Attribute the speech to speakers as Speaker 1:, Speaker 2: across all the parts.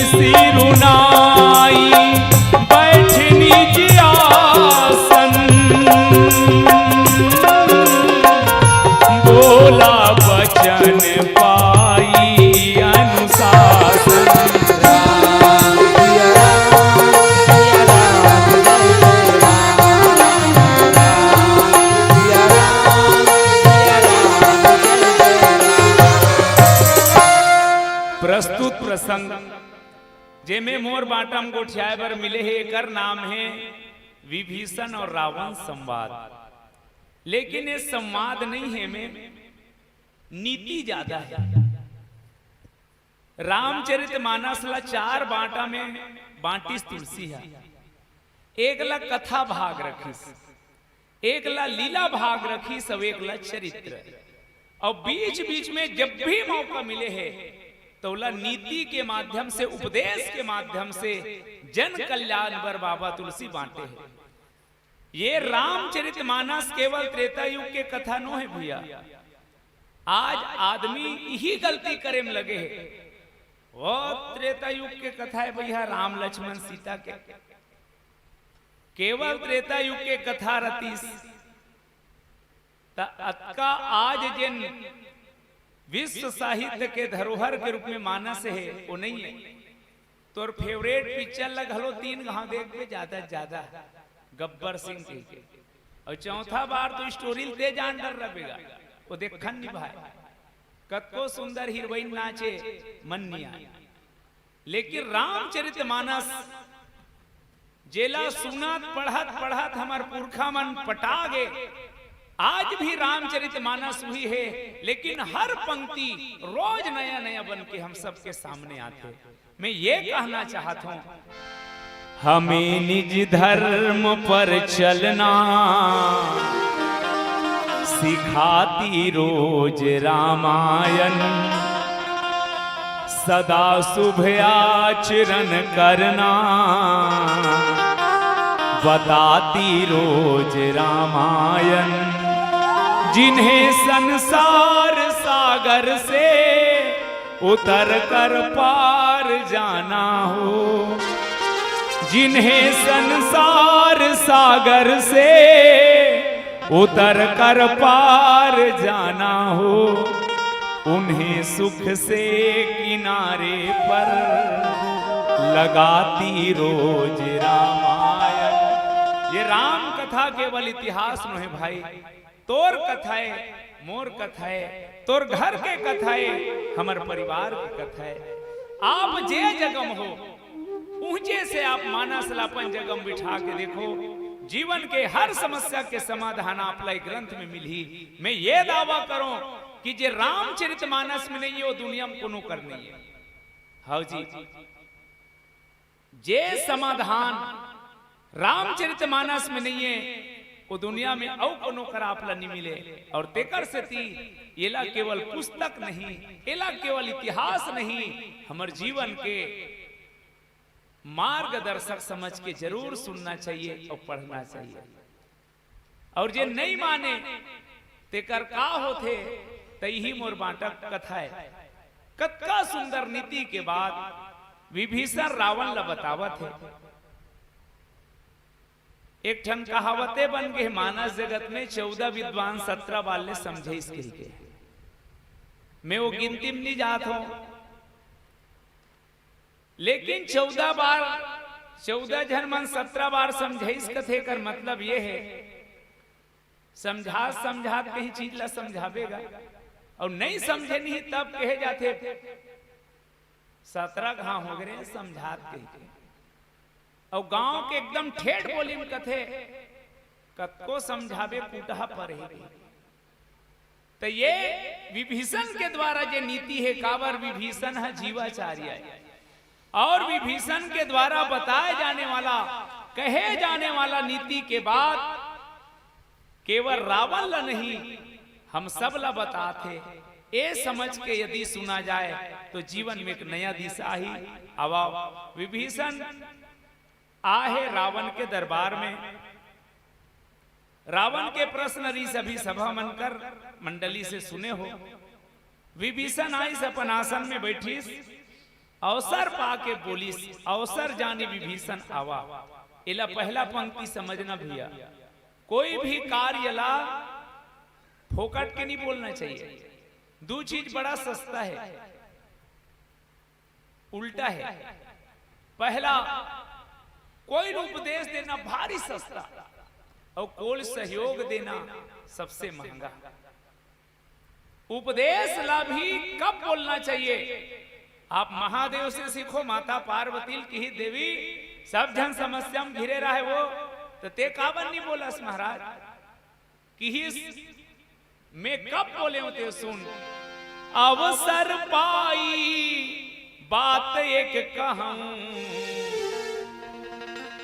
Speaker 1: सिरुनाई बैठ निज आसन, बोला वचन पाई अनुशासन। प्रस्तुत प्रसंग जेमे मोर बाटम गोठियाए बर मिले है, एकर नाम है विभीषण और रावण संवाद। लेकिन ये संवाद नहीं है, में नीति ज्यादा है। रामचरितमानस ला 4 बांटा में बांटिस तुलसी है। एक ला कथा भाग रखीस, एक ला लीला भाग रखीस, और एक ला चरित्र। और बीच बीच में जब भी मौका मिले है तो ला नीति के माध्यम से, उपदेश के माध्यम से जन कल्याण पर बाबा तुलसी बांटे हैं। ये रामचरितमानस केवल त्रेता युग के कथा नो है भैया। आज आदमी यही गलती करे में लगे है। वो त्रेता युग के कथा है भैया, राम लक्ष्मण सीता के केवल त्रेता युग के कथा रतीस। अतका आज जिन विश्व साहित्य के धरोहर के रूप में मानस है वो नहीं है। तोर फेवरेट पिक्चर लग हलो 3 घाव देख पे ज्यादा गब्बर सिंह के, और चौथा बार तो स्टोरी दे जान डर रहेगा वो देखन नहीं भाई। कतको सुंदर हीरोइन नाचे मन नहीं आया। लेकिन रामचरितमानस जेला सुनत पढ़त हमार पुरखा मन पटा गे। आज भी रामचरितमानस हुई है, लेकिन हर पंक्ति रोज नया नया बन के हम सबके सामने आते। मैं ये कहना चाहता हूं, हमें निज धर्म पर चलना सिखाती रोज रामायण, सदा शुभ आचरण करना बताती रोज रामायण। जिन्हें संसार सागर से उतर कर पार जाना हो, जिन्हें संसार सागर से उतर कर पार जाना हो, उन्हें सुख से किनारे पर लगाती रोज रामायण। ये राम कथा केवल इतिहास न है भाई, तोर कथाएं मोर कथाएं, तोर घर के कथाएं हमार परिवार की कथाएं। आप जे जगम हो ऊंचे से आप मानस लापन जगम बिठा के देखो, जीवन के हर समस्या के समाधान आपला ग्रंथ में मिली। मैं ये दावा करूं कि जे रामचरितमानस में नहीं है वो दुनिया में कोनो कर नहीं है। हाँ जी, जे समाधान रामचरितमानस में नहीं है वो दुनिया में औ कोनो कर आपला नहीं मिले। और तेकर से ती एला केवल पुस्तक नहीं, एला केवल इतिहास नहीं, हमारे जीवन के मार्गदर्शक समझ के जरूर सुनना चाहिए और पढ़ना चाहिए। और जे नहीं माने तेकर का होते तही मोर बाटक कथा है। कतका सुंदर नीति के बाद विभीषण रावण ला बतावत है। एक ठन कहावते बन गए मानस जगत में, 14 विद्वान 17 वाले समझे इसके लिए। मैं वो गिनती में नहीं जाता हूं, लेकिन 14 बार 14 जन मन 17 बार समझे इस कथे कर मतलब ये है, समझा कहीं चीज ला समझावेगा और नहीं समझे नहीं तब कहे जाते 17 घाव हो गए समझात कही। और गांव के एकदम ठेठ बोली में कथे कतको समझावे कूटहा पर है। तो ये विभीषण के द्वारा जो नीति है, कावर विभीषण है जीवाचार्य है, और विभीषण के द्वारा बताए जाने वाला कहे जाने वाला नीति के बाद केवल रावण ला नहीं हम सब ला बताते। ये समझ के यदि सुना जाए तो जीवन में एक नया दिशा ही आवा। विभीषण आहे रावण के दरबार में, रावण के प्रश्न सभी सभा मनकर मंडली से सुने हो। विभीषण आई अपन आसन में बैठी अवसर पाके बोलिस, अवसर जाने विभीषण आवा। इला पहला पंक्ति समझना भैया, कोई भी कार्य ला फोकट के नहीं बोलना चाहिए। दो चीज बड़ा सस्ता है, उल्टा है। पहला, कोई उपदेश देना भारी सस्ता और कोई सहयोग देना सबसे महंगा। उपदेश ला भी कब बोलना चाहिए? आप महादेव से सीखो, माता पार्वती की ही देवी सब जन समस्या में घिरे रहे वो, तो ते काबन नहीं बोलस महाराज कि मैं कब बोले हो ते सुन। अवसर पाई बात एक कहूं,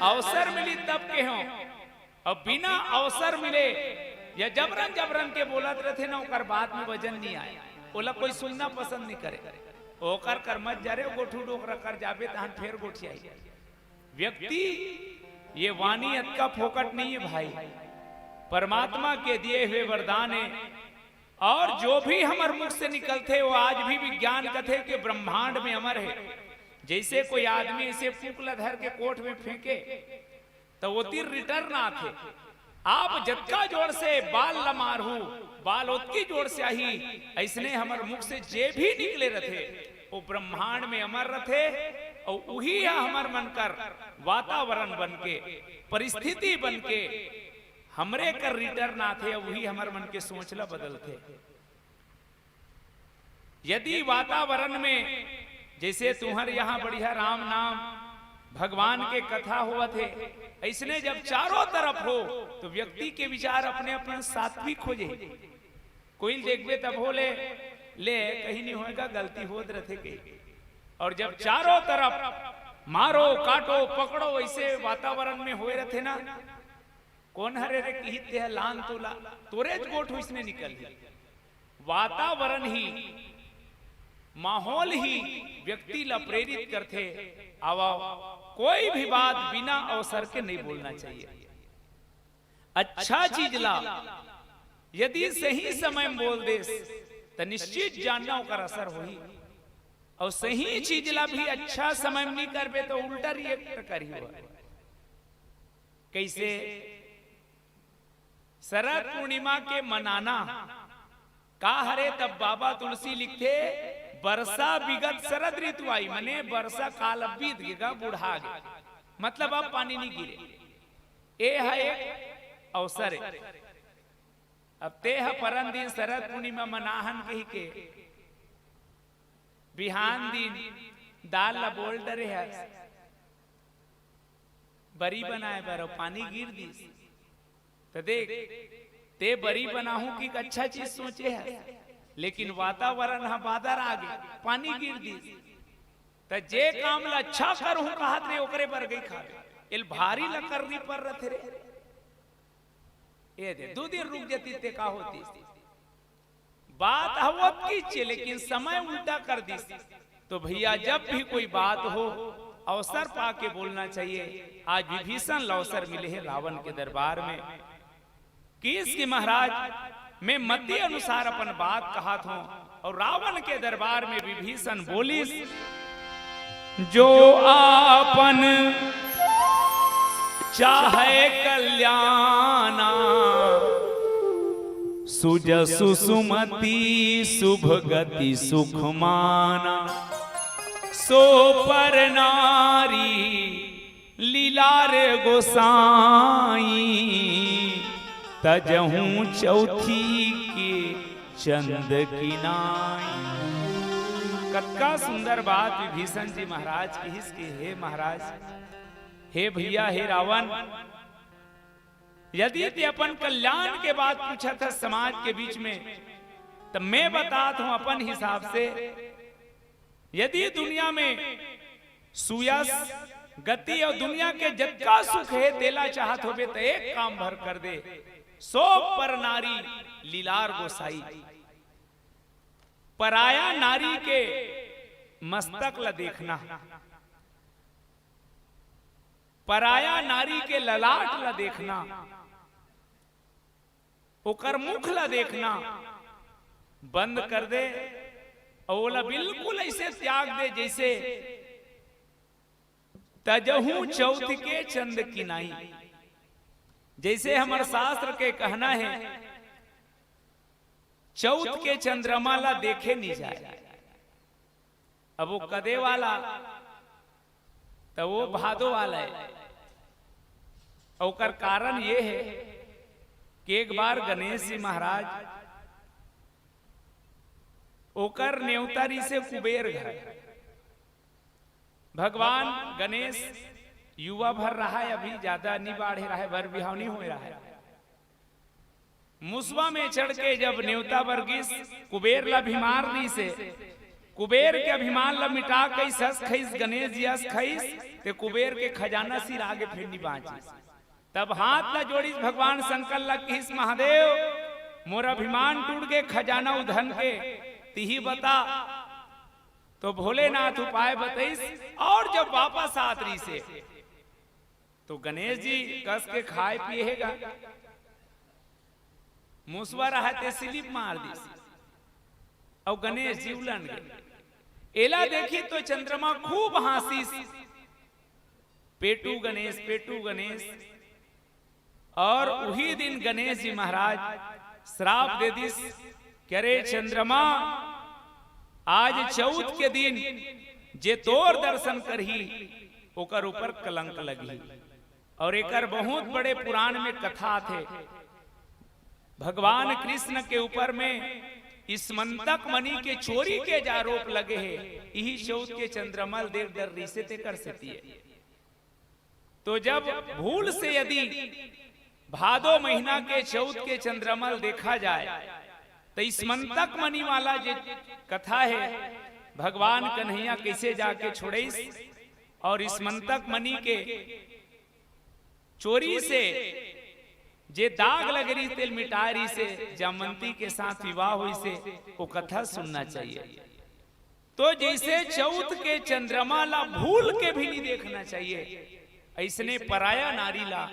Speaker 1: अवसर मिली तब के हो, और बिना अवसर मिले या जबरन जबरन के बोलत रहते ना, ओकर बात में वजन नहीं आए, ओला कोई सुनना पसंद नहीं करे। ओकर कर मत जा रे, गोठू डोकरा कर जाबे तहन फेर गोठी आई। व्यक्ति ये वाणी अतका फोकट नहीं है भाई, परमात्मा के दिए हुए वरदान है। और जो भी हमार मुख से निकलते वो आज भी विज्ञान कथे के ब्रह्मांड में अमर है। जैसे कोई आदमी इसे फूकला धर के कोट में फेंके तो वो तीर रिटर्न आते। आप जत्का जोर से बाल ल मारू, बाल उतकी जोर से आई, ऐसने हमार मुख से जे भी निकले रथे वो ब्रह्मांड में अमर रथे। और वही हमार मन कर वातावरण बन के, परिस्थिति बन के हमरे कर रिटर्न आते, वही हमार मन के सोचला बदलते। यदि वातावरण में जैसे तुम्हारे यहाँ बढ़िया राम नाम भगवान के कथा हुआ थे, ऐसने जब चारों तरफ हो तो व्यक्ति के विचार अपने अपने सात्विक खोजे। कोई देखबे तब हो ले कहीं नहीं होएगा, गलती होत रहे कहीं। और जब चारों तरफ मारो काटो पकड़ो ऐसे वातावरण में हुए रहते ना, कौन हरे रे कहते हैं लान तोला तोरे गोठ इसने निकल गया। वातावरण ही, माहौल ही व्यक्ति ला प्रेरित करते। आवा कोई भी बात बिना अवसर के नहीं बोलना चाहिए। अच्छा चीज ला यदि सही समय में बोल दे तो निश्चित जानना ओकर असर होई। और सही चीज ला भी अच्छा समय में नहीं करबे तो उल्टा रिएक्ट करी हुआ। कैसे? शरद पूर्णिमा के मनाना का हरे तब बाबा तुलसी लिखते, वर्षा विगत शरद ऋतु आई, मने वर्षा काल अब बीत गया, बुढ़ा गया, मतलब अब पानी नहीं गिरे। ये है एक अवसर है। अब ते है परम दिन शरद पूर्णिमा मनाहन कही के बिहान दिन दाल ला बोल डरे है बरी बनाए बारो पानी गिर दी। तो देख ते बरी बनाहू की अच्छा चीज सोचे है, लेकिन वातावरण हा बादर आ गए, पानी गिर दी। तो जे काम ला अच्छा करूं कहत रे ओकरे पर गई खा इल भारी ला करनी पर रथे रे। ये दे 2 दिन रुक जाती ते का होती बात हवत की चे, लेकिन समय उल्टा कर दी। तो भैया जब भी कोई बात हो अवसर पाके बोलना चाहिए। आज विभीषण अवसर मिले हैं रावण के दरबार में कि इसके महाराज मैं मध्य अनुसार अपन बात कहा था। और रावण के दरबार में विभीषण बोली, जो आपन चाहे कल्याणा, सुजसु सुमति शुभ गति सुखमाना, सो पर नारी लीलार गोसाई, तजहूं चौथी के चंद की नाई। कतका सुंदर बात विभीषण जी महाराज की इसके। हे महाराज, हे भैया, हे रावण, यदि ते अपन कल्याण के बात पूछा था समाज के बीच में, तो मैं बताता हूं अपन हिसाब से, यदि दुनिया में सुयस गति और दुनिया के जत्का सुख है तेला चाहत होबे तो एक काम भर कर दे, सो पर नारी लीलार गोसाई। पराया नारी के मस्तक ला देखना, पराया नारी के ललाट ला देखना, ओकर मुख ला देखना बंद कर दे और बोला बिल्कुल ऐसे त्याग दे जैसे तजहू चौथ के चंद की नाई। जैसे हमारे शास्त्र के कहना है चौथ के चंद्रमा ला देखे नहीं जाए। अब वो कदे वाला तो वो भादो वाला है। और कारण ये है कि एक बार गणेश जी महाराज ओकर नेवतारी से कुबेर घर, भगवान गणेश युवा भर रहा है, अभी ज्यादा नहीं बाढ़ रहा है, भर बिहाव नहीं हो रहा है। मुसवा में चढ़ के जब नेवता वर्गीस कुबेर ला अभिमान दी से कुबेर के अभिमान ला मिटा कई सस खईस गणेश जी अस खईस ते कुबेर के खजाना सिर आगे फिर नहीं बाँची। तब हाथ ला जोड़ीस भगवान शंकर ला किस महादेव मोर अभिमान टूट के खजाना उधन के तिही बता। तो भोलेनाथ उपाय बताइस और जब वापस आतरी से तो गणेश जी कस के खाए पिएगा, मुसवा रहते स्लिप मार दी और गणेश जी उलन गए। एला देखी तो चंद्रमा खूब हंसी, पेटू गणेश पेटू गणेश। और वही दिन गणेश जी महाराज श्राप दे दिस कि अरे चंद्रमा आज चौथ के दिन जे तोर दर्शन करही ओकर ऊपर कलंक लगी। और एकर बहुत बड़े पुराण में कथा थे, भगवान कृष्ण के ऊपर में इस मंतक मणि के चोरी के जो आरोप लगे हैं, यही चौथ के चंद्रमा देव दर्री से ते कर सकती है। तो जब भूल से यदि भादो महीना के चौथ के चंद्रमल देखा जाए तो इस मंतक मणि वाला जो कथा है भगवान कन्हैया कैसे जाके छोड़ेस और इस मंतक मणि के चोरी से जे दाग लग रही तेल मिटा रही से जामंती के साथ विवाह हुई से वो कथा सुनना चाहिए। तो जैसे चौथ के चंद्रमा ला भूल के भी नहीं देखना चाहिए, ऐसने पराया नारी ला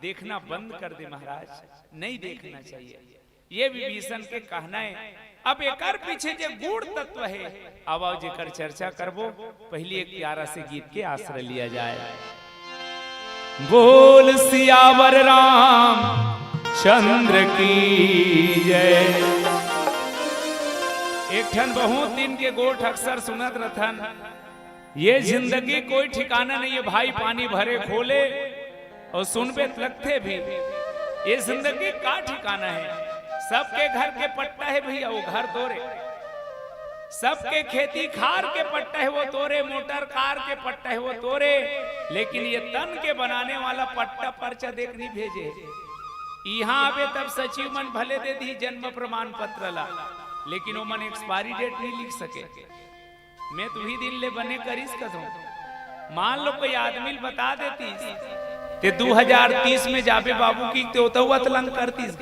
Speaker 1: देखना बंद कर दे महाराज, नहीं देखना चाहिए। ये विभीषण के कहना है। अब एक पीछे जो गूढ़ तत्व है अब आओ जेकर चर्चा करबो। पहली एक प्यारा से गीत के आश्रय लिया जाए। बोल सियावर राम चंद्र की जय। एक ठन बहुत दिन के गोठ अक्सर सुनत रथन, ये जिंदगी कोई ठिकाना नहीं है भाई, पानी भरे खोले और सुनबे लगते भी। ये जिंदगी का ठिकाना है, सबके घर के पट्टा है भैया वो घर तोरे, सबके खेती खार के पट्टा है वो तोरे, मोटर कार के पट्टा है वो तोरे, लेकिन ये तन के बनाने वाला पट्टा पर्चा देख नहीं भेजे। यहाँ आवे तब सचिव मन भले दे दी जन्म प्रमाण पत्र ला, लेकिन वो मन एक्सपायरी डेट नहीं लिख सके। मैं तुम्ही दिन ले बने करीस कदों, मान लो कोई आदमी बता देती ते 2030 में जाबे बाबू की तो अतलंग करतीस,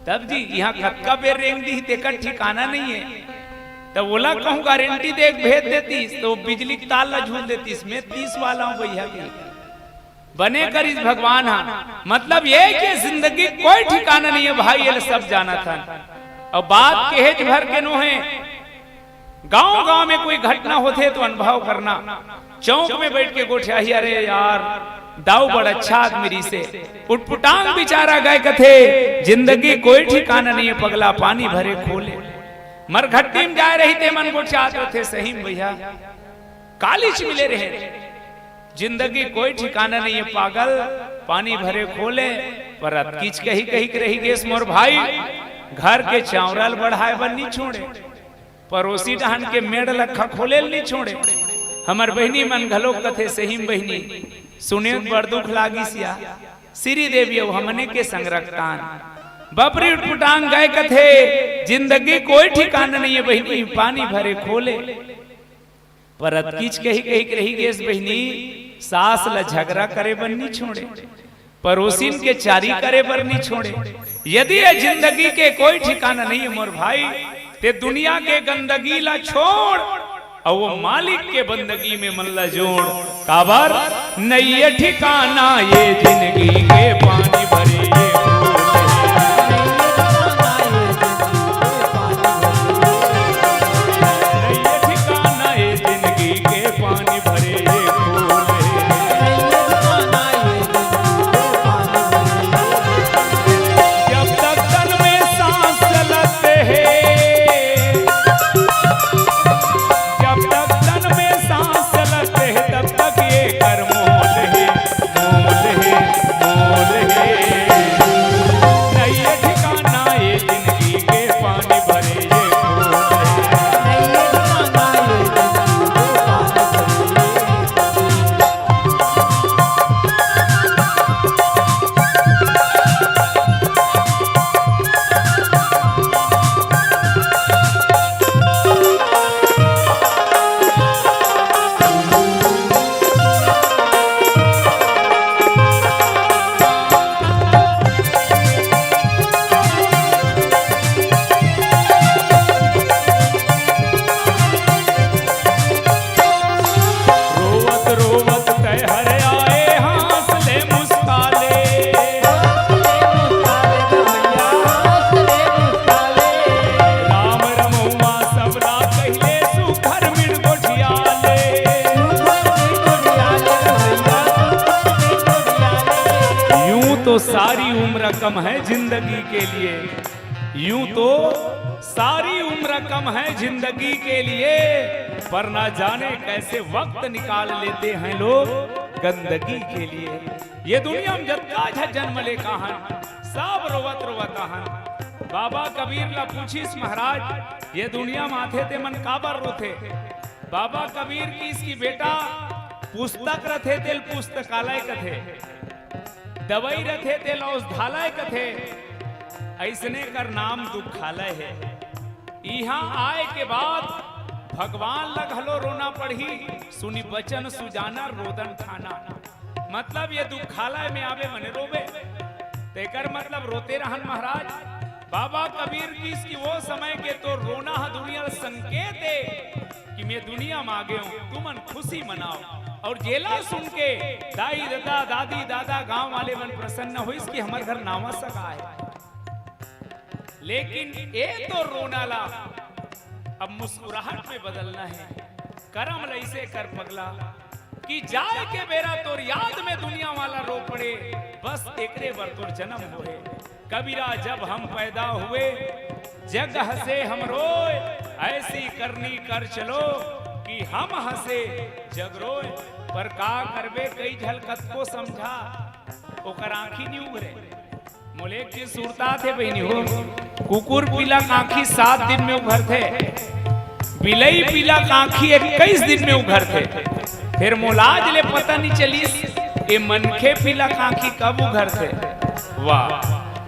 Speaker 1: तब जी यहाँ खक्का पे रेंग दी तेकर ठिकाना नहीं है। तब बोला कहूँ गारंटी दे भेज देतीस तो बिजली की तार ला झूल देतीस। मैं 30 वाला हूँ भैया की बने कर इस भगवान। हाँ मतलब ये कि जिंदगी कोई ठिकाना नहीं है भाई, ये सब जाना था। और बात केज भर के नो है, गांव गांव में कोई घटना होते तो अनुभव करना। चौक में बैठ के गोठिया अरे यार दाऊ बड़ा अच्छा आदमी से उटपुटांग बेचारा गए कथे, जिंदगी कोई ठिकाना नहीं है पगला पानी भरे खोले। मरघट्टी में जा रही थे मन गोठिया थे सही भैया कालिच मिले रहे, जिंदगी कोई ठिकाना नहीं है पागल पानी भरे खोले। पर किच कही कही रही गेस मोर भाई घर के चावरल बढ़ाए बन नहीं छोड़े, पड़ोसी डहन के मेड़ लखा खोले नहीं छोड़े। हमर बहनी मन घलो कथे सही बहनी सुने बड़ दुख लागी सिया श्री देवी हमने के संग रखतान बपरी उटपुटांग गए कथे, जिंदगी कोई ठिकाना नहीं है बहनी पानी भरे खोले। परत किच कही कही रही गेस बहनी सास ल झगड़ा करे बन नहीं छोड़े, पड़ोसिन के चारी करे पर नहीं छोड़े। यदि ये जिंदगी के कोई ठिकाना नहीं है मोर भाई, ते दुनिया के गंदगी ला छोड़ और वो मालिक के बंदगी में मन ला जोड़। काबर नहीं ये ठिकाना ये जिंदगी के पानी भरे ये तो सारी उम्र कम है जिंदगी के लिए, यूं तो सारी उम्र कम है जिंदगी के लिए, पर ना जाने कैसे वक्त निकाल लेते हैं लोग गंदगी के लिए। ये दुनिया में जत्ता है जन्म ले कहां, सब रोवत रोवत आहन। बाबा कबीर ला पूछीस महाराज ये दुनिया माथे ते मन काबर रोथे। बाबा कबीर की इसकी बेटा पुस्तक रथे तेल पुस्तकालय कथे, दवाई रथे तेल औषधालय कथे, ऐसने कर नाम दुखालय है। यहाँ आए के बाद भगवान लगहलो रोना पड़ी, सुनी बचन सुजाना रोदन ठाना। मतलब ये दुखालय में आवे मने रोवे, तेकर मतलब रोते रहन महाराज। बाबा कबीर की इसकी वो समय के तो रोना है दुनिया संकेत है कि मैं दुनिया में आ गया हूं, तुमन खुशी मनाओ। और जेला सुन के दाई दादा दादी दादा गांव वाले मन प्रसन्न हो इसकी हमारे घर नावा सका है। लेकिन ये तो रोना ला अब मुस्कुराहट में बदलना है। करम लैसे कर पगला कि जाए के बेरा तोर याद में दुनिया वाला रो पड़े, बस एकरे बर तोर जन्म होए। कबीरा जब हम पैदा हुए जग हंसे हम रोए, ऐसी करनी कर चलो कि हम हंसे जग रोए। पर का करबे कई झलकत को समझा ओकर आंखी नहीं उगरे। मोलेक जी सुरता थे बहनी हो, कुकुर पीला आंखी 7 दिन में उभर थे, बिलई पीला आंखी 21 दिन में उभर थे। फिर मोलाज ले पता नहीं चली ये मनखे पीला आंखी कब उभर थे। वाह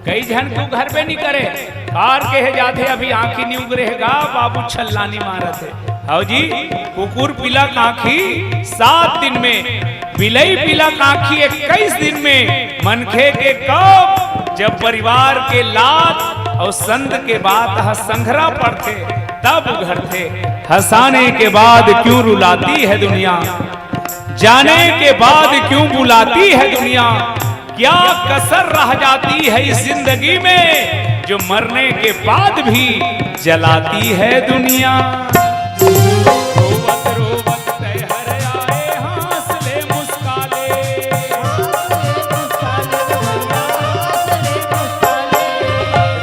Speaker 1: कई जन को घर पे नहीं करे कार के जाते अभी आंखी नहीं उगरेगा बाबू छल्लानी मारत है। हाँ जी कुकुर पीला आंखी 7 दिन में, बिलई पीला आंखी 21 दिन में, मनखे के कब जब परिवार के लात और संत के बाद संघरा पड़ते तब उघरते। हंसाने के बाद क्यों रुलाती है दुनिया, जाने के बाद क्यों बुलाती है दुनिया, क्या कसर रह जाती है इस जिंदगी में जो मरने के बाद भी जलाती है दुनिया। रोवत रोवत तैहर आए हंसले मुस्काले,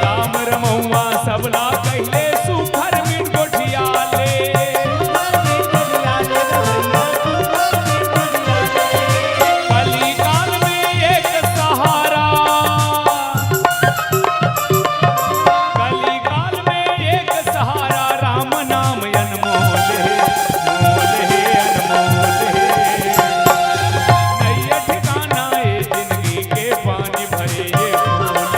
Speaker 1: राम रमौआ सबला कहले सुखर मिन गोठियाले, कलिकाल में एक सहारा, कलिकाल में एक सहारा, राम नाम अनमोल है, मोल है अनमोल है। नैया ठिकाना है जिंदगी के पानी भरे ये फूल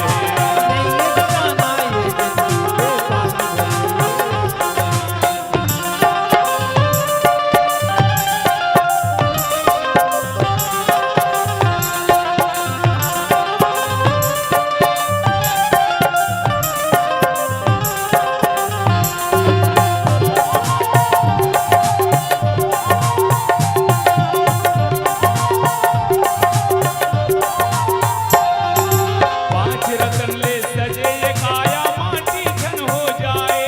Speaker 1: पांच रतन ले सजे ये काया माटी झन हो जाए,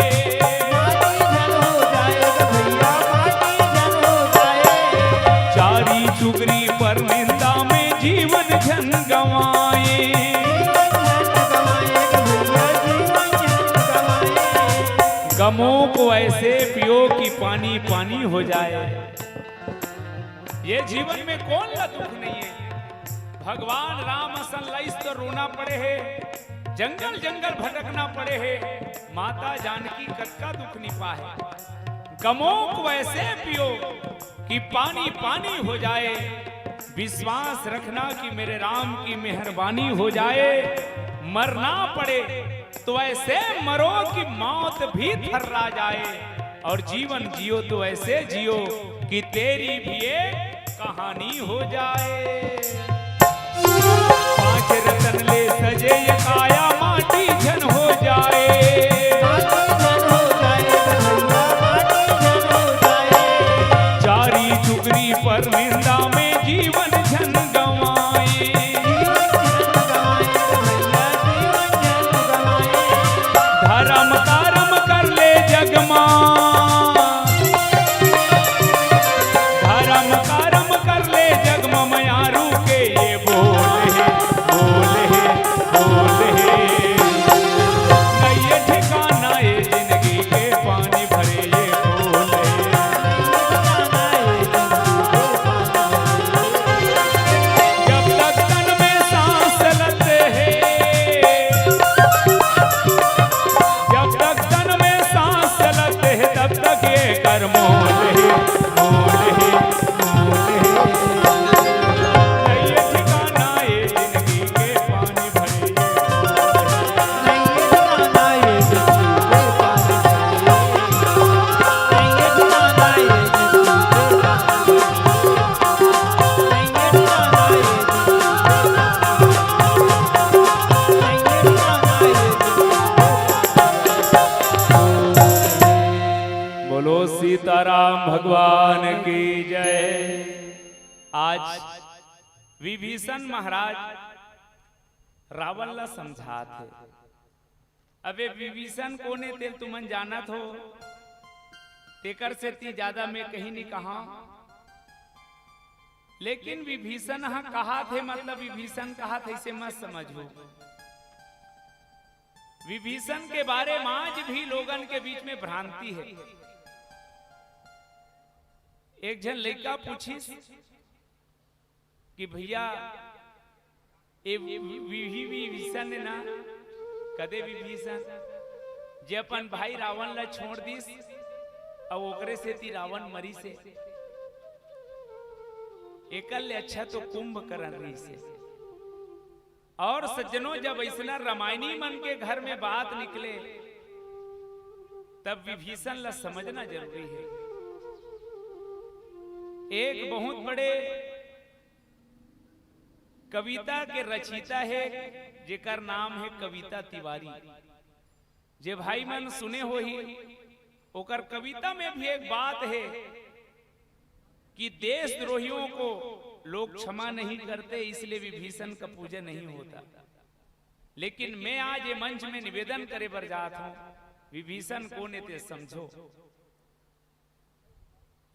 Speaker 1: चारी चुगरी पर निंदा में जीवन झन गवाए, गमों को ऐसे पियो कि पानी पानी हो जाए। ये जीवन में कौन ला दुख नहीं है। भगवान राम असन लाइस तो रोना पड़े है, जंगल जंगल भटकना पड़े है, माता जानकी कटका दुख निपा है। गमों को ऐसे पियो कि पानी पानी हो जाए, विश्वास रखना कि मेरे राम की मेहरबानी हो जाए। मरना पड़े तो ऐसे मरो कि मौत भी थर्रा जाए, और जीवन जियो तो ऐसे जियो कि तेरी भी एक कहानी हो जाए। पांच रतन ले सजे ये काया माटी झन हो जाए, चारी चुगरी पर निंदा में जीवन झन गवाए, धर्म कर्म कर ले जगमा, धर्म कर्म कर ले जगमा, मयारू के ये बोल है आज विभीषण महाराज रावण ला समझात है। अबे विभीषण कोने तेल तुमन जानत हो, तेकर से ती ज्यादा मैं कहीं नहीं कहा, लेकिन विभीषण कहा थे मतलब विभीषण कहा थे इसे मत समझो। विभीषण के बारे में आज भी लोगन के बीच में भ्रांति है। एक जन लड़का पूछी कि भैया ए विभीषण ने ना कदे विभीषण जे अपन भाई रावण ला छोड़ दीस और ओकरे से ती रावण मरी से एकल अच्छा तो कुंभकर्ण रही से। और सज्जनों जब ऐसा रामायणी मन के घर में बात निकले तब विभीषण ला समझना जरूरी है। एक बहुत बड़े कविता के रचयिता है जेकर नाम है कविता तिवारी, जे भाई मन सुने हो ही। ओकर कविता में भी एक बात है कि देशद्रोहियों को लोग क्षमा नहीं करते, इसलिए विभीषण का पूजन नहीं होता। लेकिन मैं आज ये मंच में निवेदन करे बर जात हूं, विभीषण को ने समझो।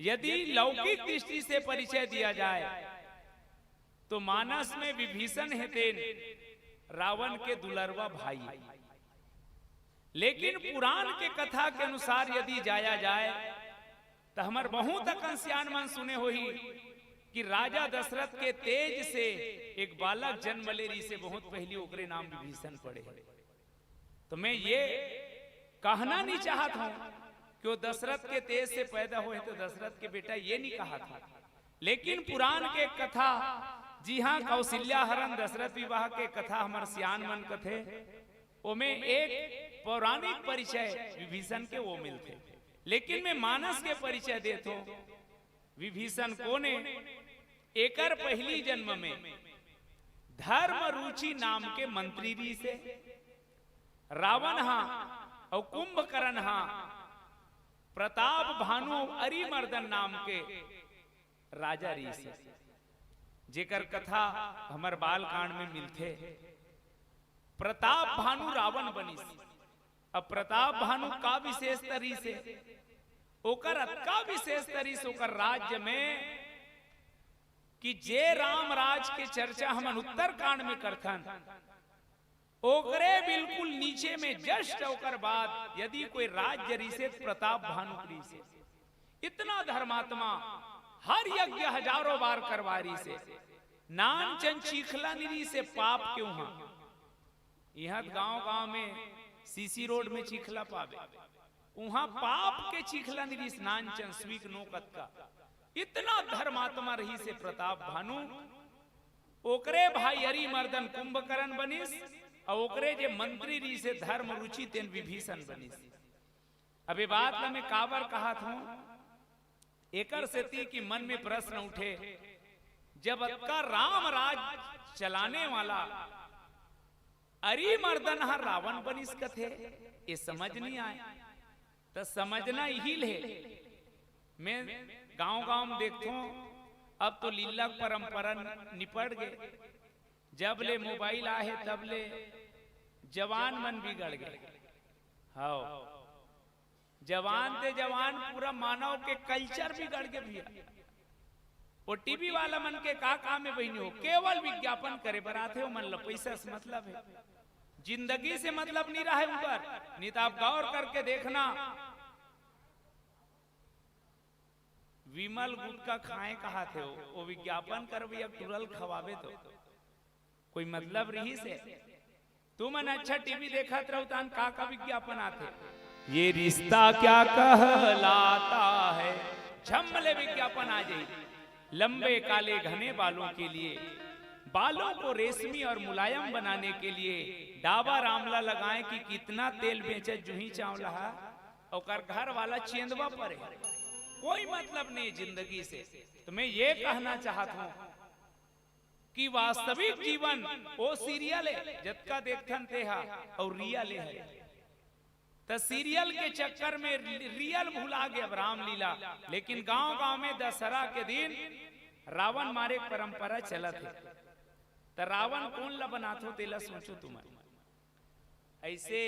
Speaker 1: यदि लौकिक दृष्टि से परिचय दिया जाए तो मानस में विभीषण हेतेन रावण के दुलरवा भाई, लेकिन पुराण के कथा के अनुसार यदि जाया जाए तो हमार बहुत अकंसियान मन सुने हो ही कि राजा दशरथ के तेज से एक बालक जन्म लेरी से बहुत पहले ओकरे नाम विभीषण पड़े। तो मैं ये कहना नहीं चाहता हूं कि वो दशरथ के तेज से पैदा हुए तो दशरथ के बेटा, ये नहीं कहा था। लेकिन पुराण के कथा, जी हाँ, कौशल्या हरण दशरथ विवाह के कथा हमार सियान मन कथे, ओमे एक पौराणिक परिचय विभीषण के वो मिलते। लेकिन मैं मानस के परिचय देता हूं। विभीषण को ने एकर पहली जन्म में धर्म रुचि नाम के मंत्री री से, रावण और कुंभकर्ण प्रताप भानु अरिमर्दन नाम के राजा री से, जेकर कथा हमार बाल कांड में मिलते। प्रताप भानु रावण बनी। अब प्रताप भानु का विशेष तरी से ओकर का विशेष तरी से ओकर राज्य में कि जे राम राज के चर्चा हम उत्तर कांड में करथन, ओकरे बिल्कुल नीचे में जस्ट ओकर बाद यदि कोई राज्य रीसे प्रताप भानु रीसे। इतना धर्मात्मा, हर यज्ञ हजारों बार करवारी से, नान चंद चीखला निरी से पाप क्यों है। यहाँ गांव में सीसी रोड में चीखला पावे, वहां पाप के चीखला निरी स्नान चंद स्वीक नोकत का। इतना धर्मात्मा रही से प्रताप भानु। ओकरे भाई अरिमर्दन कुंभकर्ण बनिस और ओकरे जे मंत्री री से धर्म रुचि तेन विभीषण बनिस। अबे बात ला मैं काबर कहा था, एकर सेती की मन में प्रश्न उठे, जब अक्का राम राज चलाने वाला अरिमर्दन रावण बनिस कथे, ये समझ नहीं आए। तो समझना यही ले। मैं गांव में देखता हूं, अब तो लीला परंपरा निपट गए। जब ले मोबाइल आए तब ले जवान मन बिगड़ गए। हाँ, जवान ते जवान पूरा मानव के कल्चर बिगड़ गए भैया। वो टीवी वाला मन के का काम में बहनी हो, केवल विज्ञापन करे बराते हो, मन लो पैसा से मतलब है, जिंदगी से मतलब नहीं रहा है ऊपर। नहीं तो आप गौर करके देखना, विमल गुटका खाए कहा थे वो विज्ञापन कर भैया तुरल खवावे तो कोई मतलब रही से। तुम अच्छा टीवी देखा रहो तान का विज्ञापन आते, ये रिश्ता क्या कहलाता है, झम्मले विज्ञापन आ जाए। लंबे काले घने बालों के लिए, बालों को रेशमी और मुलायम बनाने के लिए डाबर आंवला लगाएं कि कितना तेल बेचे जूही चावला और घर वाला चेंदवा पड़े। कोई मतलब नहीं जिंदगी से। तो मैं ये कहना चाहता हूं कि वास्तविक जीवन वो सीरियल है जतका देखथन तेहा और रियल है। तो सीरियल के चक्कर में रियल भुला गया रामलीला। लेकिन गांव गांव में दशहरा के दिन रावण मारे परंपरा चलत है। तो रावण कौन ला बनाथो तेला सोचो तुम्हारे। ऐसे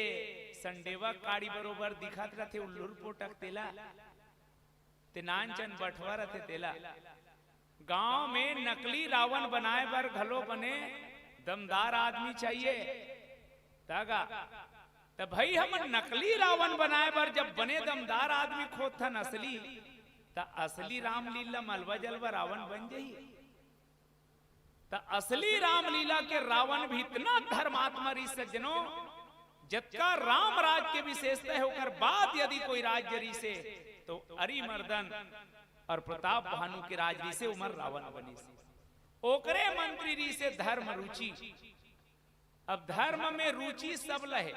Speaker 1: संडेवा काड़ी बरोबर दिखत रहे उल्लूर पोटक तेला ते नानचन बटवा रहे तेला। गांव में नकली रावण बनाए बर घलो बने दमदार आदमी चाहिए तागा। तो भाई हम नकली रावण बनाए बर जब बने दमदार आदमी खोद था असली, तो असली रामलीला मलबा जलवा रावण बन जाइए। तो असली रामलीला के रावण भी इतना धर्मात्मा री सज्जनों, जबका राम राज के विशेषता है होकर बाद यदि कोई राज्य री से तो अरिमर्दन और प्रताप भानु के राजरी से उमर रावण बनी से ओकरे मंत्री री से धर्म रुचि। अब धर्म में रुचि सब लहे।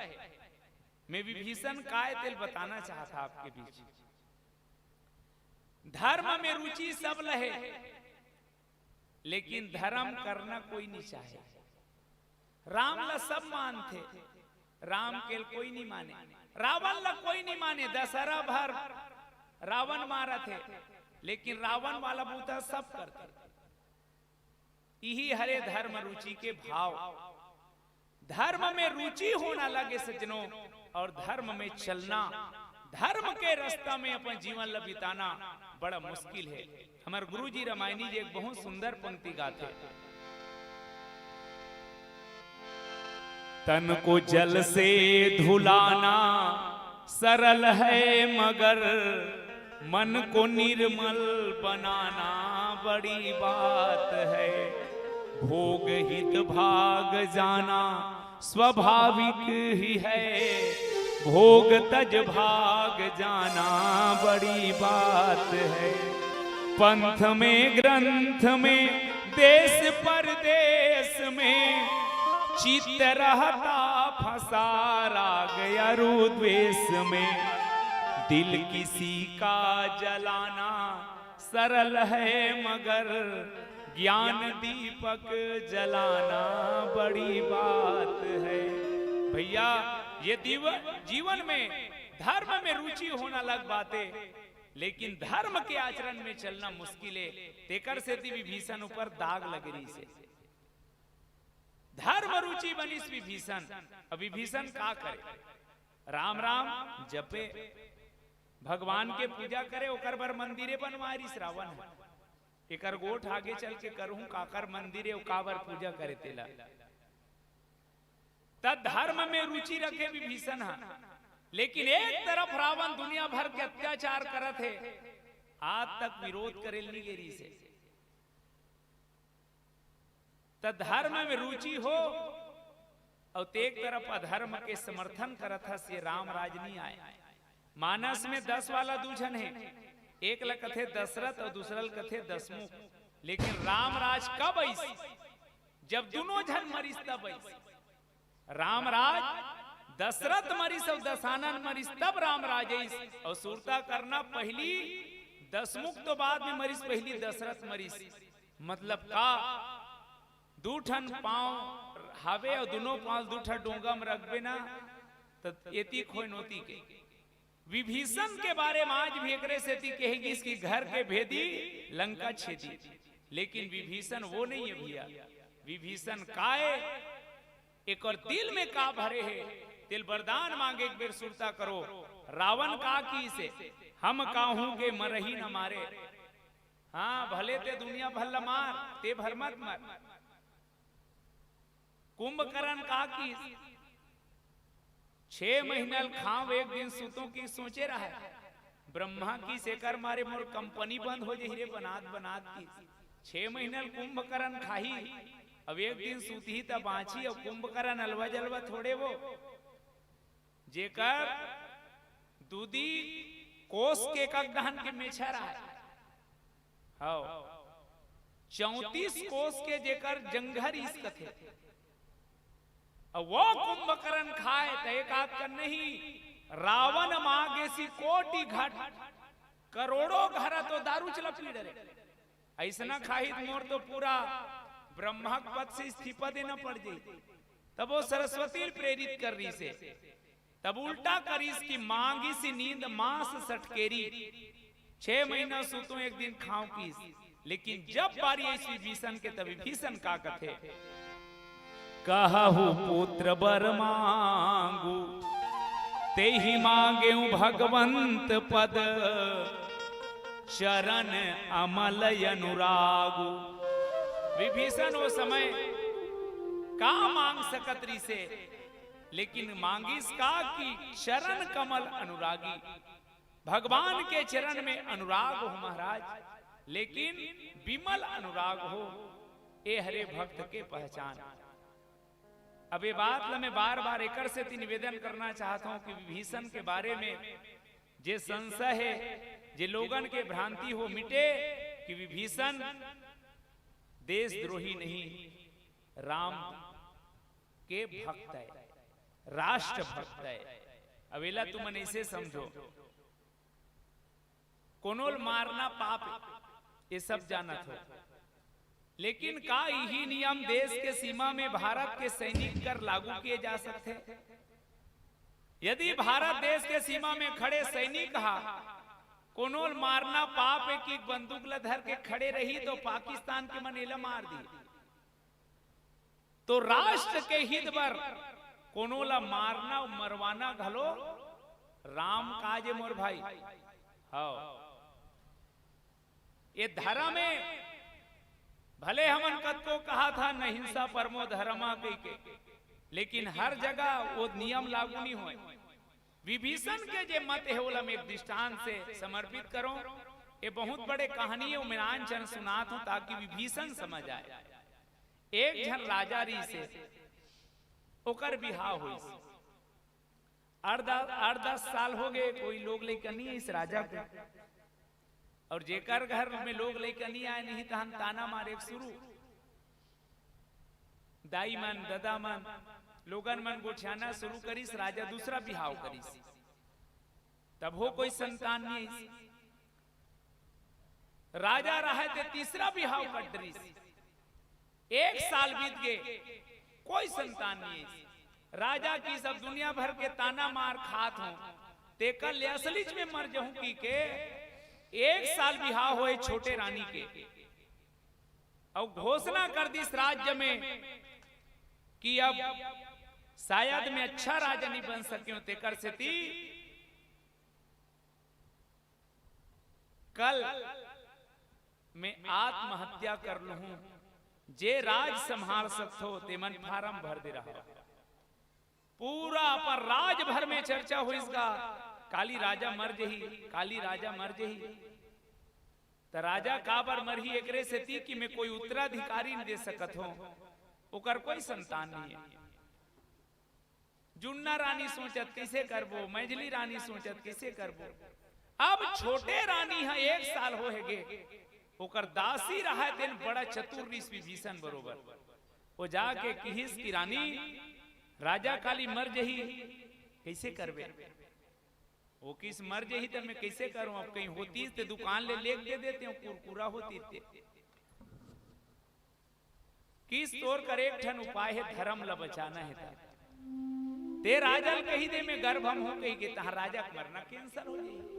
Speaker 1: मैं विभीषण काय तेल बताना चाहता आपके बीच। धर्म में रुचि सब लहे, लेकिन धर्म करना कोई नहीं चाहे। राम ला सब मानते, राम के कोई नहीं माने। रावण ला कोई नहीं माने। दशहरा भर रावण मारा थे, लेकिन रावण वाला बूता सब करते। यही हरे धर्म रुचि के भाव। धर्म में रुचि होना लगे सज्जनों, और धर्म में चलना, धर्म के रास्ता में अपन जीवन ला बिताना बड़ा मुश्किल है। हमारे गुरुजी रामायणी जी एक बहुत सुंदर पंक्ति गाते। तन को जल से धुलाना सरल है, मगर मन को निर्मल बनाना बड़ी बात है। भोग हित भाग जाना स्वाभाविक ही है, भोग तज भाग जाना बड़ी बात है। पंथ में ग्रंथ में देश परदेश में चित्त रहता फंसा राग अरुद्वेष में। दिल किसी का जलाना सरल है, मगर ज्ञान दीपक जलाना बड़ी बात है। भैया ये जीवन में धर्म में रुचि होना अलग बातें, लेकिन धर्म के आचरण में चलना मुश्किल है। तेकर से विभीषण ऊपर दाग लग रही से धर्म रुचि बनिस विभीषण। अब विभीषण का करे? राम राम जपे, भगवान के पूजा करे, ओकर बर मंदिरे बनवारी श्रावण है। एकर गोठ आगे चल के करहूं काकर मंदिरे काबर पूजा करे तेला। तद धर्म में रुचि रखे विभीषण है, लेकिन एक तरफ रावण दुनिया भर के अत्याचार करत है, आज तक विरोध करे गिरी से। तद धर्म में रुचि हो और एक तरफ अधर्म के समर्थन करत है से राम राज नहीं आए। मानस में 10 वाला दूजन है, एक ल कथे दशरथ और दूसरा ल कथे दशमुख। लेकिन राम राज कब आई? जब दोनों जन मरीज तब आई। राम राज दशरथ मरीज और दशानन मरीज तब राम राज आई। और सुरता करना पहली दशमुख तो बाद में मरीज, पहली दशरथ मरीज। मतलब का दूठन पांव हावे और दोनों पांव दूठा डोंगा में रखबे ना तो एती खोई नोती के। विभीषण के बारे में आज भी एकरे से कहेगी इसकी घर के भेदी लंका छेदी। लेकिन विभीषण वो नहीं है भैया। विभीषण काए एक और दिल में का भरे है, दिल वरदान मांगे एक बेर सुरता करो। रावण का की से हम काहू के मरही न मारे। हाँ भले ते दुनिया भल मार, ते भर मत मर। कुंभकर्ण का की 6 महीना खाओ एक दिन सुतों की सोचे रहा। ब्रह्मा की सेकर मारे मोर कंपनी बंद हो जाए रे बनात बनात की। 6 महीना कुंभकर्ण खाही, अब एक दिन सुती तब बाँची। और कुंभकर्ण अलवा जलवा थोड़े वो जेकर दूधी कोस के कगदहन के मेछा रहा है। 34 कोस के जेकर जंघर इस कथे। वो कुंभकर्ण खाए तो एक आध कर नहीं, रावण मांगे सी कोटि घट करोड़ों घर तो दारू चला पी डरे। ऐसा खाही मोर तो पूरा ब्रह्मा पद से इस्तीफा देना पड़ जाए। तब वो सरस्वती प्रेरित कर रही से तब उल्टा करीस की मांगी सी नींद मांस सटकेरी, 6 महीना सुतो एक दिन खाऊं कीस। लेकिन जब बारी आई विभीषण के तब विभीषण का कथे, कहु पुत्र बर मांगू ते ही मांगे भगवंत पद, चरण अमल अनुरागु। विभीषण वो समय का मांग सकतरी से, लेकिन मांगिस का कि चरण कमल अनुरागी, भगवान के चरण में अनुराग हो महाराज, लेकिन विमल अनुराग हो, ए हरे भक्त के पहचान। अब ये बात मैं बार बार एकर से निवेदन करना चाहता हूं कि विभीषण के बारे में जे संशय है, जे लोगन के भ्रांति हो मिटे कि विभीषण देशद्रोही नहीं, राम के भक्त है, राष्ट्र भक्त है। अवेला तुम ऐसे समझो, कोनोल मारना पाप, ये सब जानत हो, लेकिन का यही नियम देश के सीमा में भारत के सैनिक कर लागू किए जा सकते? यदि भारत देश के सीमा में खड़े सैनिक हा कोनोल मारना पाप है कि बंदूक लधर के खड़े रही तो पाकिस्तान के मनेला मार दी, तो राष्ट्र के हित पर कोनोला मारना मरवाना घलो राम काजे मोर भाई। हाँ, ये धर्म में भले हमन कद को कहा था न हिंसा परमो धर्मा के, लेकिन हर जगह वो नियम लागू नहीं हुए। विभीषण के जे मत है वो हम एक दृष्टांत से समर्पित करो। ये बहुत बड़े कहानियों में आंचन सुनात हूं ताकि विभीषण समझ आए। एक जन राजा री से ओकर बिहाव हुई, 8-10 साल हो गए, कोई लोग लेकर नहीं है इस राजा को, और जेकर घर में लोग लेकर नहीं आए नहीं तहन ताना मारे शुरू, दाई मन दादा मन लोगन मन गोठियाना शुरू करीस, राजा दूसरा बिहाव करीस, तब हो कोई संतान नहीं, राजा रहे थे तीसरा बिहाव कर दरीस, 1 साल बीत गए कोई संतान नहीं, राजा की सब दुनिया भर के ताना मार खात हो, तेकर ले असलीच में मर जाऊं की के 1 साल बिहाव होए छोटे रानी के, और घोषणा कर दी इस राज्य में कि अब शायद मैं अच्छा राजा नहीं बन सके, तेकर से थी कल मैं आत्महत्या कर लूं, जे राज संभाल सकते हो ते मन फार्म भर दे रहा। पूरा पर राज भर में चर्चा हुई इसका, काली राजा मर जही, काली राजा मर जही, तो राजा काबर मरही एकरे से थी कि मैं कोई उत्तराधिकारी नहीं दे सकत हो, ओकर कोई संतान नहीं है। जुन्ना रानी सोचत कैसे करबो, मैजली रानी सोचत कैसे करबो, अब छोटे रानी है 1 साल हो गे, ओकर दासी रहा दिन बड़ा चतुर विभीषण बरोबर, वो जाके किहिस की रानी राजा काली मर जही कैसे करबे, वो किस मर जही तो मैं कैसे करूं, अब कहीं होती तो दुकान ले दे देते हूं, कुरकुरा होती थे, किस तोर कर एक ठन उपाय है, धर्म ला बचाना है, ते राजा कही दे मैं गर्भम हो कही के तहां राजा मरना कैंसर हो जाए।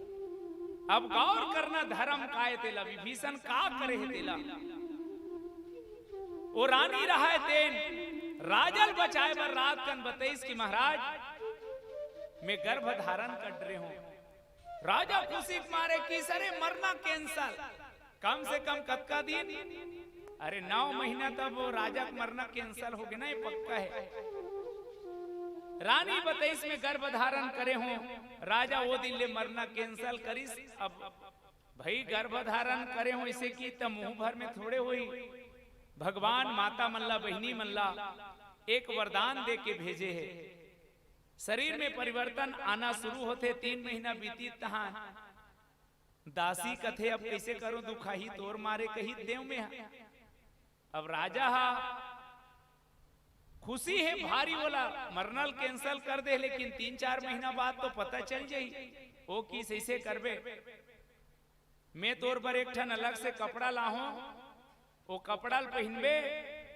Speaker 1: अब गौर करना धर्म काय तेला, विभीषण का करे है तेला, वो रानी रहा है तेन राजल बचाए बर रात कन बतईस की महाराज मैं गर्भ धारण कर रहे हूं, राजा खुशी मारे की सरे मरना कैंसर, कम से कम कतका दिन, अरे 9 महीना तब वो राजा मरना कैंसर हो गया ना, ये पक्का है। रानी बतईस में गर्भ धारण करे हो, राजा वो दिन ले मरना कैंसल करिस, अब भाई गर्भ धारण करे हो इसे की तब मुंह भर में थोड़े हुई, भगवान माता मल्ला बहिनी मल्ला एक वरदान दे के भेजे है, शरीर में परिवर्तन आना शुरू होते, 3 महीना बीती तहां दासी कथे अब कैसे करो दुखाही तोर मारे कही देव में हा। अब राजा हा खुशी है भारी बोला मरनल कैंसल कर दे, लेकिन 3-4 महीना बाद तो पता चल जाई ओ किस ऐसे करबे, मैं तोर पर एक ठन अलग से कपड़ा लाहूं, वो कपड़ा पहनबे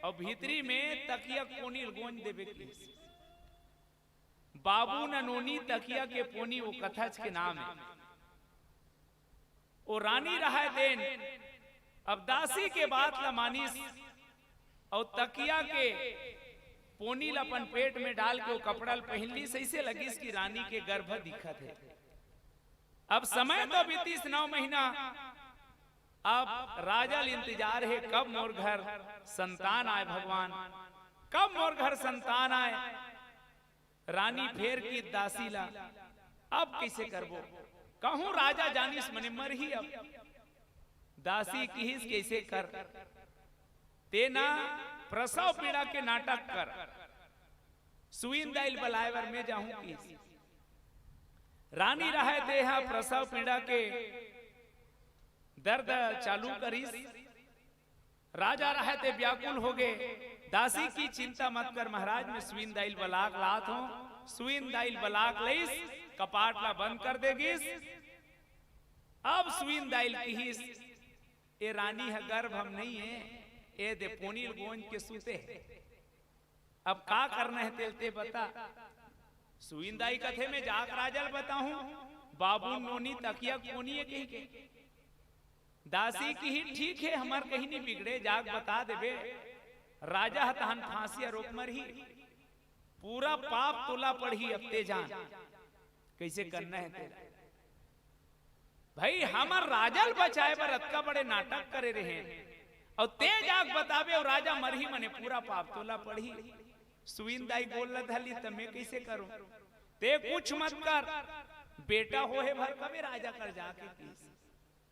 Speaker 1: और भीतरी में तकिया कोनी गोंज देबे, बाबू न नोनी तकिया के पोनी, वो कथच के नाम है। वो रानी रहा देन, अब दासी के बात ला मानिस, और तकिया के पोनी ला अपन पेट में डाल के वो कपड़ा पहन ली, सही से लगी इसकी रानी के गर्भ दिखत है। अब समय तो बीतीस 9 महीना, अब राजा इंतजार है कब मोर घर संतान आए, भगवान कब मोर घर संतान आए। रानी फेर की दासी ला, अब कैसे करबो, कहूं राजा जानिस मने मर ही, अब दासी किहिस कैसे कर, तेना प्रसव पीड़ा के नाटक कर, सुइन दाइल बलायवर में जाऊं किस। रानी रहे देहा प्रसव पीड़ा के दर्द चालू करीस, राजा रहे ते व्याकुल हो गए। दासी की चिंता मत कर महाराज, मैं सुइन दाइल बलाक लात हूं, सुइन दाइल बलाक लईस, कपाट ला बंद कर देगिस। अब सुइन दाइल किहिस, ए रानी है गर्भ हम नहीं है, ए दे पोनील गोंज के सूते है, अब का करना है तेलते बता। सुइन दाई कथे में जाक राजल बताऊं, बाबू नोनी तकिया कोनी है कहीं के, दासी की ही ठीक है, हमार कहीं नहीं बिगड़े, जाग बता देबे। राजा हतहन फांसी रोक मर ही, पूरा पाप तोला पढ़ी, अब ते जान कैसे करना है तेरा। भाई हमार राजल बचाए पर अतका बड़े नाटक करे रहे, और ते जाग बतावे और राजा मरही मने पूरा पाप तोला पढ़ी। सुइन दाई बोल धली, तमे कैसे करो, ते कुछ मत कर, बेटा हो है भर कभी राजा कर जाके पीस।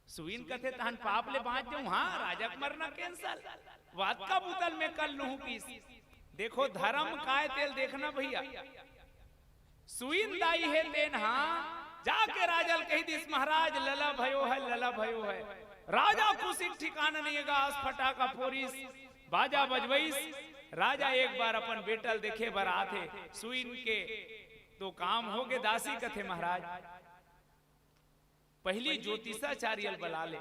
Speaker 1: सुइन कथे तहन पाप ले बाँच जाऊं, हाँ राजा मरना कैंसल, वात का बुतल में कर लूं पीस। देखो धर्म काय तेल देखना भैया, सुइन दाई है तेन, हाँ जाके राजल कही दिस महाराज लला भयो है, लला भयो है। राजा कुछ ठिकाना नहीं है, आस फटाका फोरिस बाजा बजवईस। राजा एक बार अपन बेटल देखे बर आथे, सुइन के तो काम हो गए। दासी कथे महाराज पहली ज्योतिषाचार्य बला ले,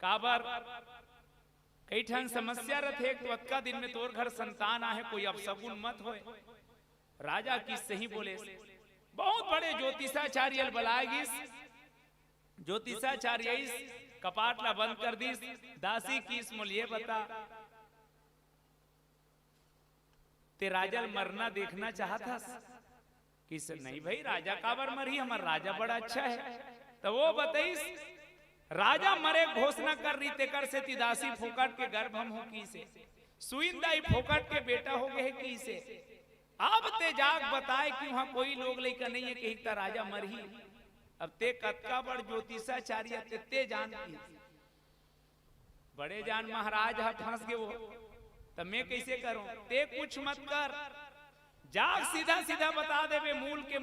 Speaker 1: काबर कई ठन समस्या रथे, तो अतका दिन में तोर घर संतान आहे, कोई अब सगुन मत होए। राजा की सही बोले, बहुत बड़े ज्योतिषाचार्य बलागिस, ज्योतिषाचार्य कपाट ला बंद कर दिस। दासी की इसमोल ये बता, ते राजल मरना देखना चाहता किस? नहीं भाई राजा काबर मरी, हमारा राजा बड़ा अच्छा है। तो वो बताइस, राजा मरे घोषणा कर रही ते कर से दासी फोकट के गर्भ हम हो की से, सुइन दाई फोकट के बेटा हो गए की से। अब ते जाग बताए कि वहां कोई लोग लेकर नहीं है, कहीं ता राजा मर ही। अब ते कतका बड़ ज्योतिषाचार्य ते जानती, बड़े जान महाराज हा फंस गए वो, तब मैं कैसे करूं? ते कुछ मत कर, जाग सीधा सीधा बता देवे मूल के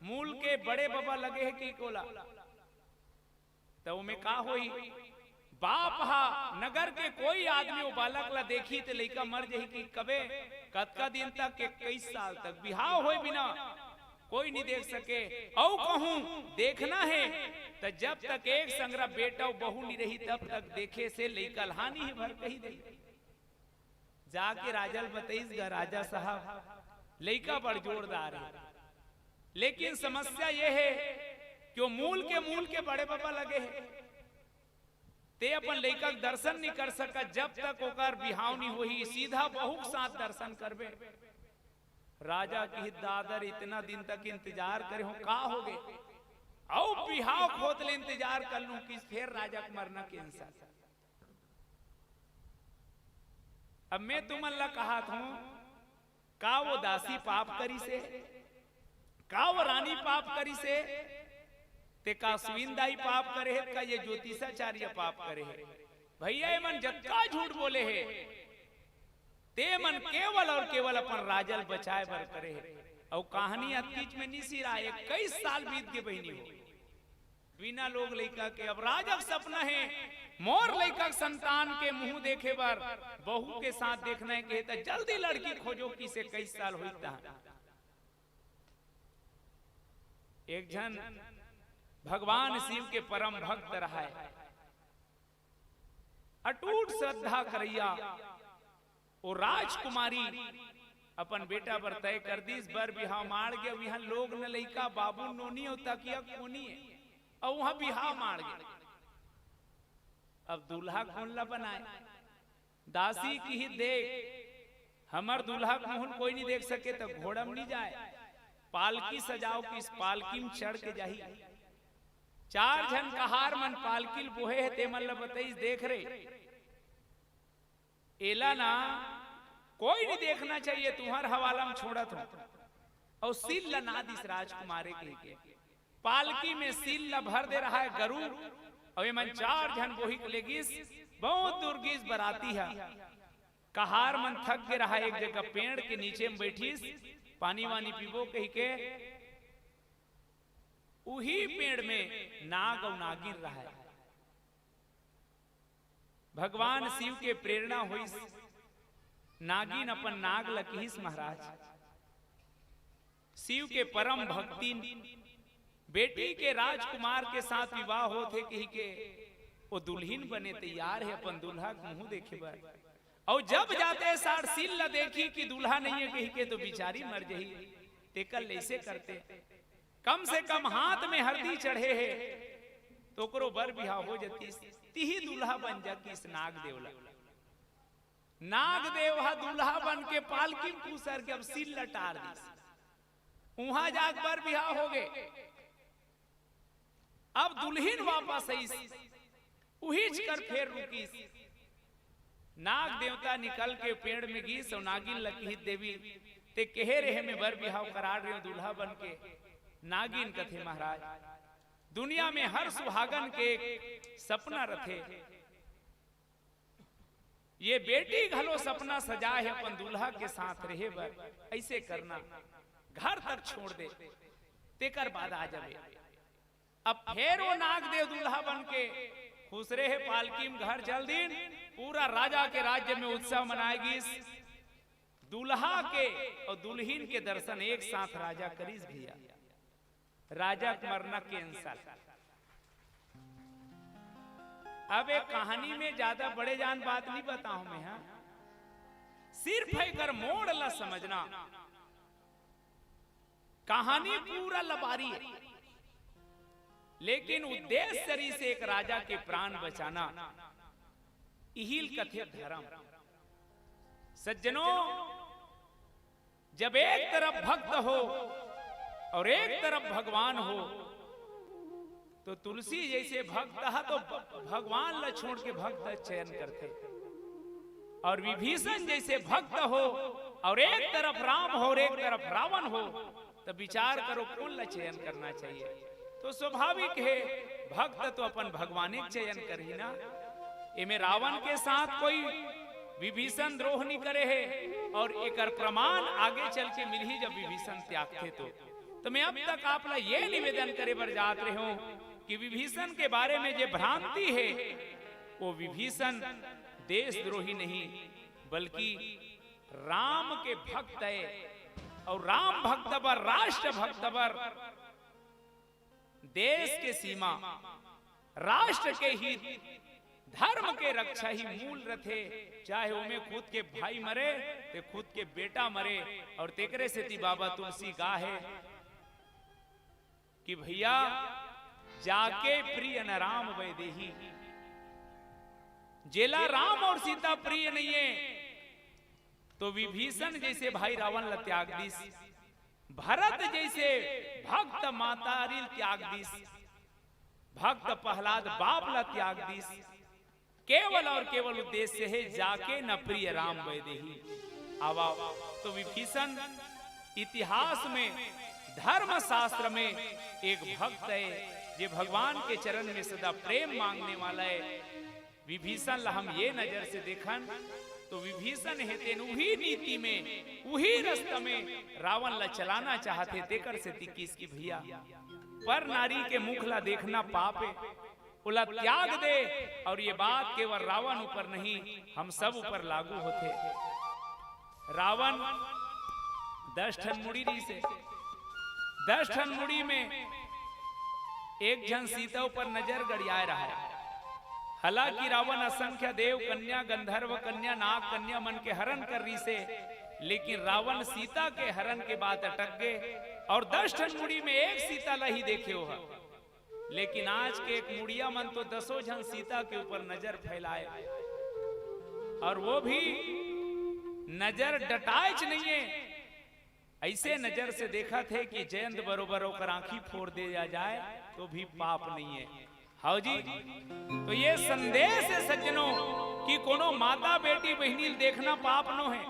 Speaker 1: मूल के बड़े बाबा लगे है की कोला। तो में का होई, बाप हा नगर के कोई आदमी वो बालक ला देखी तो लइका मर जही की कबे कतका दिन तक, 21 साल तक बिहाव होए बिना कोई नहीं देख सके। औ कहूं देखना है तो जब तक एक संग्रह बेटा बहू नहीं रही तब तक देखे से लइका लहानी ही भर कही दे। जाके राजल बताइस गा, राजा साहब लइका बड़ जोरदार है, लेकिन समस्या ये है कि वो मूल के बड़े बाबा लगे है, ते अपन लइका दर्शन नहीं कर सका जब तक ओकर बिहाव नहीं होही, सीधा बहू के साथ दर्शन करबे। राजा की दादर इतना दिन तक इंतजार करे हो, का हो गए औ बिहाव खोद ले इंतजार कर लूं कि फिर राजा को मरना कैंसर। अब मैं तुमन ला कहा था, का वो दासी पाप करी से, का वो रानी पाप करी से, ते का सुविंदाई पाप करे है, का ये ज्योतिषाचार्य पाप करे है। भैया ये मन जत्का झूठ बोले है, ते मन केवल और केवल अपन राजल बचाए बर करे है। और कहानी अतीत में निसी रहा, 21 साल बीत के बहनी हो बिना लोग लइका के। अब राजक सपना है मोर लइका संतान के मुंह देखे बर, बहू के साथ देखना है के, तो जल्दी लड़की खोजो कि से 21 साल होता। एक जन भगवान शिव के परम भक्त रहा है, अटूट श्रद्धा करैया, और राजकुमारी अपन बेटा पर तय कर दीस बर बिहाव मार गया यहाँ लोग न लइका बाबू नोनी होता किया कोनी है और वहां बिहाव मार गया। अब दूल्हा कौन ला बनाए, दासी की ही देख, हमार दूल्हा मोहन कोई नहीं देख सके तो घोड़म नहीं जाए, पालकी सजाओ कि इस पालकी में चढ़ के जाही। 4 जन कहार मन पालकी बोहे है ते मन ला बताइस देख रहे एला ना कोई नहीं देखना चाहिए, तुम्हार हवाला में छोड़त हो। और सील ला ना दिस राजकुमारे के पालकी में सील ला भर दे रहा है गरुड़, और ये मन 4 जन बोही के लेगिस, बहुत दूर गिस बराती है। कहार मन थक के रहा एक जगह पेड़ के नीचे में बैठीस, पानी वानी पीबो कही के, उही पेड़ में नाग और नागिन रहा है। भगवान शिव के प्रेरणा हुई, नागिन अपन नाग लकीस महाराज शिव के परम भक्ति, बेटी के राजकुमार के साथ विवाह होते कही के वो दुल्हन बने तैयार है, अपन दूल्हा मुंह देखे बार, और जब जाते सार सील ला देखी कि दूल्हा नहीं है कही के तो बिचारी मर जही। तेकल ऐसे करते, कम से कम हाथ में हल्दी चढ़े है तो करो बर बिहाव हो जाती, तिही दूल्हा बन जाती इस नाग देवला। नाग देव दूल्हा बन के पालकी में पूसर के अब सील लटार दी, वहां जाग बर बिहाव हो गए। अब दुल्हन वापस आई, उहीच कर फेर रुकीस, नाग देवता निकल के पेड़ में गीस और नागिन लकी देवी ते कहे रहे में बर बिहाव करार रहे दूल्हा बन के। नागिन कथे महाराज दुनिया में हर सुहागन के एक सपना रथे, ये बेटी घलो सपना सजा है अपन दूल्हा के साथ रहे बर, ऐसे करना घर तक छोड़ दे तेकर बाद आ जावे। अब फिर वो नाग देव दूल्हा बन के खुश रहे, पालकी में घर चल दिन, पूरा राजा के राज्य में उत्सव मनाएगी। दूल्हा के और दुल्हन के दर्शन एक साथ राजा करीस भैया, राजा मरना कैंसल। अब एक कहानी में ज्यादा बड़े जान बात नहीं बताऊं मैं, हाँ सिर्फ अगर मोड़ ला समझना, कहानी पूरा लबारी है, लेकिन उद्देश्य सरी से एक राजा के प्राण बचाना, इहिल कथे धर्म। सज्जनों, जब एक तरफ भक्त हो और एक तरफ भगवान हो, तो तुलसी जैसे भक्त है तो भगवान ला छोड़ के भक्त चयन करते, और विभीषण जैसे भक्त हो और एक तरफ राम हो और एक तरफ रावण हो, तो विचार करो कौन ला चयन करना चाहिए। तो स्वाभाविक है भक्त तो अपन भगवान के चयन कर ही ना। इमे रावण के साथ कोई विभीषण द्रोह नहीं करे है, और एक प्रमाण आगे चल के मिल ही जब विभीषण त्यागते तो मैं अब तक आप ला ये निवेदन करे बर जात रहे हूं कि विभीषण के बारे में जो भ्रांति है, वो विभीषण देशद्रोही नहीं बल्कि राम के भक्त है, और राम भक्त बर, राष्ट्र भक्त बर, देश के सीमा, राष्ट्र के हित, धर्म के रक्षा ही मूल रथे। चाहे उनमें खुद के भाई मरे ते खुद के बेटा मरे, और तेकरे से ती बाबा तुलसी गाहे कि भैया जाके प्रिय न राम वैदेही, जेला राम और सीता प्रिय नहीं है तो विभीषण जैसे भाई रावण ला त्याग दीस, भरत जैसे भक्त मातारिल त्याग दीस, भक्त प्रहलाद बाप ला त्याग दीस, केवल और केवल उद्देश्य है जाके न प्रिय राम वैदेही। आवा तो विभीषण इतिहास में, धर्म शास्त्र में एक भक्त है, जो भगवान के चरण में सदा प्रेम मांगने वाला है। विभीषण ला हम ये नजर से देखन तो विभीषण हेते उही नीति में, उही रास्ता में रावण ला चलाना चाहते, तेकर से तिक्कीस की भैया पर नारी के मुख ला देखना पाप है, उला त्याग दे। और ये बात केवल रावण ऊपर नहीं, हम सब ऊपर लागू होते। रावण 10 ठन मुड़ी से 10 ठन मुड़ी में एक जन सीता ऊपर नजर गड़ियाए रहा है। हालांकि रावण असंख्य देव कन्या, गंधर्व कन्या, नाग कन्या मन के हरण कर रही से लेकिन रावण सीता के हरण के बाद अटक गए और 10 ठन मुड़ी में एक सीता लही देखे हो। लेकिन आज के एक मुड़िया मन तो 10 जन सीता के ऊपर नजर फैलाए, और वो भी नजर डटाइच नहीं है, ऐसे नजर से देखा थे कि जयंत बरोबर होकर आंखी फोड़ दे जाए तो भी पाप नहीं है। हाउ जी, तो ये संदेश है सज्जनों कि कोनो माता बेटी बहनी देखना पाप नो है।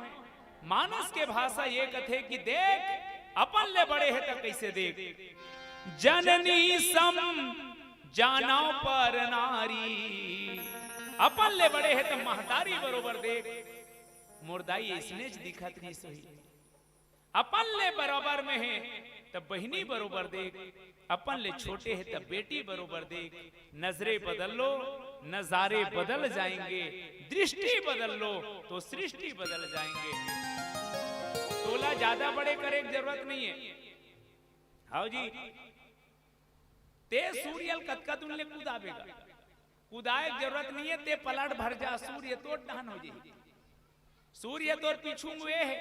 Speaker 1: मानस के भाषा ये कथे कि देख अपन ले बड़े है तो कैसे देख, जननी सम जानो पर नारी, अपन ले बड़े है तो महतारी बरोबर देख, मुर्दाई इसने दिखत नहीं सही। अपन ले बराबर में है तब बहनी बरोबर देख, अपन ले छोटे है तब बेटी बरोबर देख। नजरे बदल लो नजारे बदल जाएंगे, दृष्टि बदल लो तो सृष्टि बदल जाएंगे। तोला ज्यादा बड़े करे की जरूरत नहीं है। हाँ जी, ते सूर्यल कतका तुमने कूदावेगा, कूदाए जरूरत नहीं है। ते पलट भर जा, सूर्य तो डहान हो जाए, सूर्य तो पीछू में है,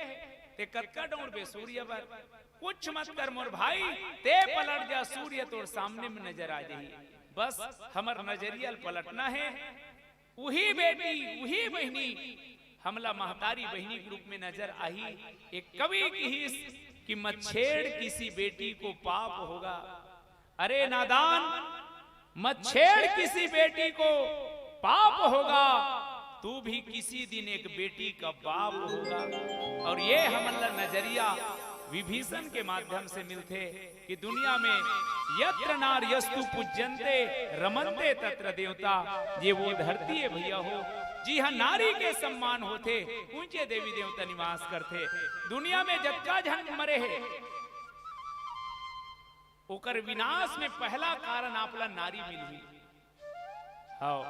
Speaker 1: ते कतका दौड़ बे सूर्य पर, कुछ मत कर मोर भाई, ते पलट जा, सूर्य तो सामने में नजर आ जाए। बस हमर नजरिया पलटना है। वही बेटी वही बहनी हमला महतारी बहनी के रूप में नजर आई। एक कवि की हिस कि मत छेड़ किसी बेटी को पाप होगा। अरे नादान, मत छेड़ किसी बेटी को पाप होगा, तू भी किसी दिन एक बेटी का बाप होगा। और ये हमारा नजरिया विभीषण के माध्यम से मिलते कि दुनिया में यत्र नार्यस्तु पूज्यन्ते रमन्ते तत्र देवता, ये वो धरती है भैया हो। जी हाँ, नारी के सम्मान होते, ऊंचे देवी देवता निवास करते। दुनिया में जतका जन मरे है ओकर विनाश में पहला कारण आपला नारी मिली। हाँ,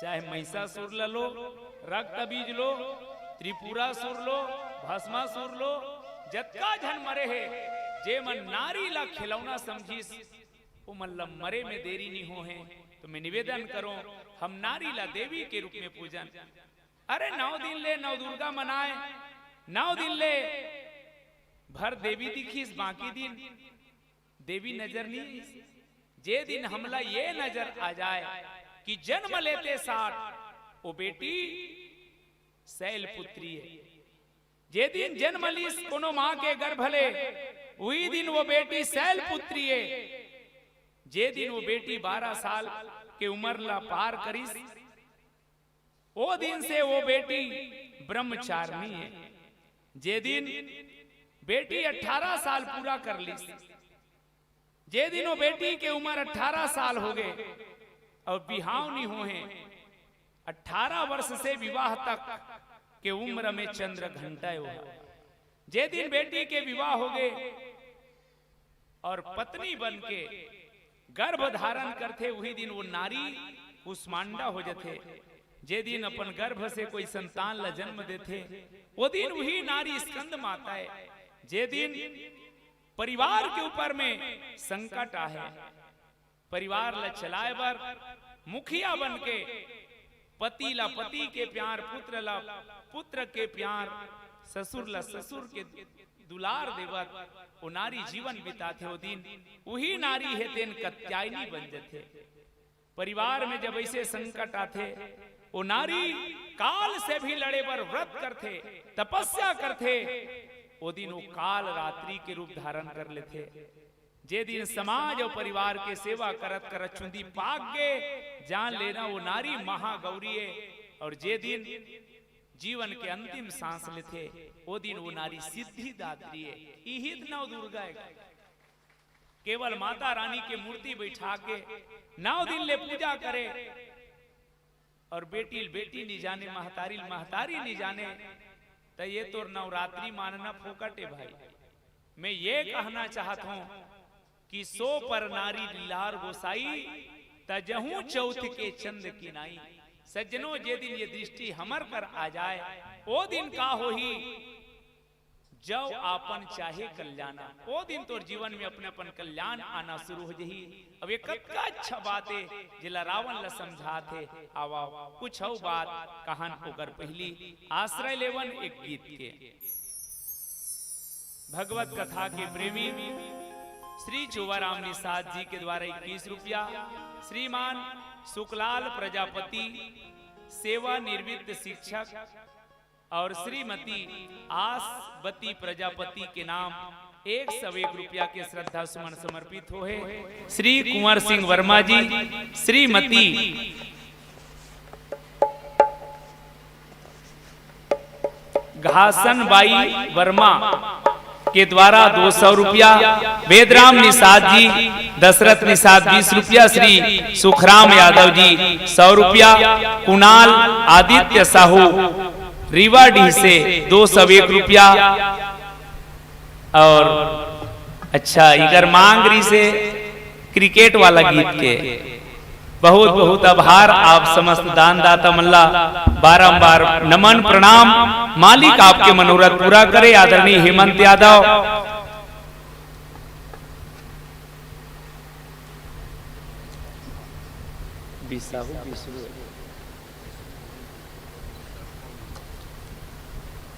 Speaker 1: चाहे महिषासुर लो, रक्त बीज लो, त्रिपुरासुर लो, भस्मासुर लो, जतका जन मरे है, जे मन नारी ला खिलौना समझीस वो मतलब मरे में देरी नहीं हो है। तो मैं निवेदन करूं, हम नारी ला देवी के रूप में पूजन। अरे 9 दिन ले 9 दुर्गा मनाए, 9 दिन ले भर देवी दिखीस, बाकी दिन देवी नजर नहीं। जे दिन हमला ये नजर आ जाए कि जन्म लेते साथ वो बेटी शैल पुत्री है, जे दिन जन्म लीस कोनो मां के गर्भ ले, वही दिन वो बेटी शैल पुत्री है। जे दिन वो बेटी 12 साल के उम्र ला पार करीस, वो दिन से वो बेटी ब्रह्मचारिणी है। जे दिन बेटी 18 साल पूरा कर ली, जे दिन वो बेटी के उम्र 18 साल हो गए और विवाह नहीं हुए, 18 वर्ष से विवाह तक के उम्र में चंद्र घंटा हुआ। जे दिन बेटी के विवाह हो गए और पत्नी बन के गर्भ धारण करते, वही दिन वो नारी कुष्मांडा हो जाते। जे दिन अपन गर्भ से कोई संतान ला जन्म देते, वो दिन वही नारी स्कंद माता है। जे दिन परिवार के ऊपर में संकट आहे, परिवार ला चलाए बर मुखिया बन के पति ला पति के प्यार, पुत्र ला पुत्र के प्यार, ससुर ला ससुर के दुलार देवत वो नारी जीवन बिताते। वो दिन वही नारी है तेन कत्यायनी बन जाते। परिवार में जब ऐसे संकट आते, वो नारी काल से भी लड़े बर व्रत करते, तपस्या करते। वो दिन वो काल रात्रि के रूप धारण कर लेते। जे दिन समाज और परिवार के सेवा करत करत चुंदी पाक गे, जान लेना वो नारी महागौरी है। और जे दिन जीवन के अंतिम सांस लेते, वो दिन वो नारी सिद्धिदात्री है। यही नव दुर्गा है। केवल माता रानी के मूर्ति बैठा के 9 दिन ले पूजा करे, और बेटी बेटी नहीं जाने, महतारी महतारी नहीं जाने, तो ये तो नवरात्रि मानना फोकट है भाई। मैं ये कहना चाहता हूं कि 100 पर नारी लीलार गोसाई, तजहू चौथ के चंद की नाई। सज्जनों, जे दिन ये दृष्टि हमर पर आ जाए, वो दिन का हो ही जब आपन चाहे कल्याण वो दिन तोर जीवन में अपने अपन कल्याण आना शुरू हो जही। अब एक अच्छा बात है जिला रावण ला समझाते आवा कुछ हो बात कहान होकर पहली आश्रय लेवन एक गीत के भगवत कथा के प्रेमी श्री चुवाराम निषाद जी के द्वारा 21 रुपया, श्रीमान सुखलाल प्रजापति सेवानिवृत्त शिक्षक और श्रीमती आसबती प्रजापति के नाम 101 रुपया के श्रद्धा सुमन समर्पित हो है। श्री कुंवर सिंह वर्मा जी, श्रीमती घासनबाई वर्मा के द्वारा 200 रुपया, वेदराम निषाद जी, दशरथ निषाद 20 रुपया, श्री सुखराम यादव जी 100 रुपया, कुणाल आदित्य साहू रीवाडीह से 201 रुपया और अच्छा इगर मांगरी से क्रिकेट वाला गीत के बहुत बहुत आभार। आप समस्त दानदाता मल्ला बारंबार नमन प्रणाम। मालिक आपके मनोरथ पूरा करे। आदरणीय हेमंत यादव,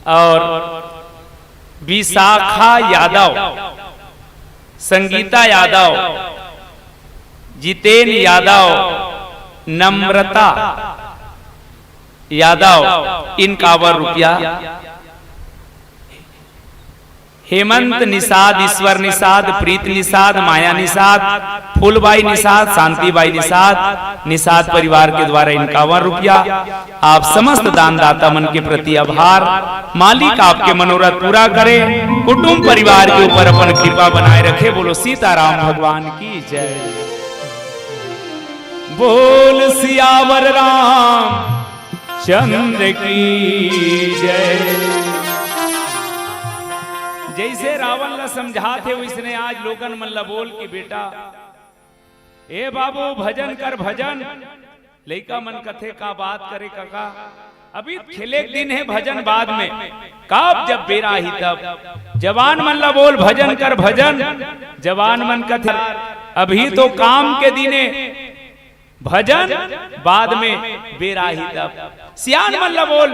Speaker 1: और विशाखा यादव, संगीता यादव, जितेन यादव, नम्रता यादव 51 रुपया, हेमंत निषाद, ईश्वर निषाद, प्रीत निषाद, माया निषाद, फूलबाई निषाद, शांतिबाई निषाद, निषाद परिवार के द्वारा 51 रुपया। आप समस्त दानदाता मन के प्रति आभार। मालिक आपके मनोरथ पूरा करे, कुटुंब परिवार के ऊपर अपन कृपा बनाए रखे। बोलो सीताराम भगवान की जय। बोल सियावर राम चंद्र की जय। जैसे रावण ला समझाते वैसने आज लोगन मन ला बोल के बेटा ए बाबू भजन कर भजन। लइका मन कथे का बात करे काका, अभी खेले दिन है भजन बाद में, कब जब बेरा ही तब। जवान मन ला बोल भजन कर भजन, जवान मन कथे अभी तो काम के दिने भजन बाद में बेरा ही तब। सियान मन ला बोल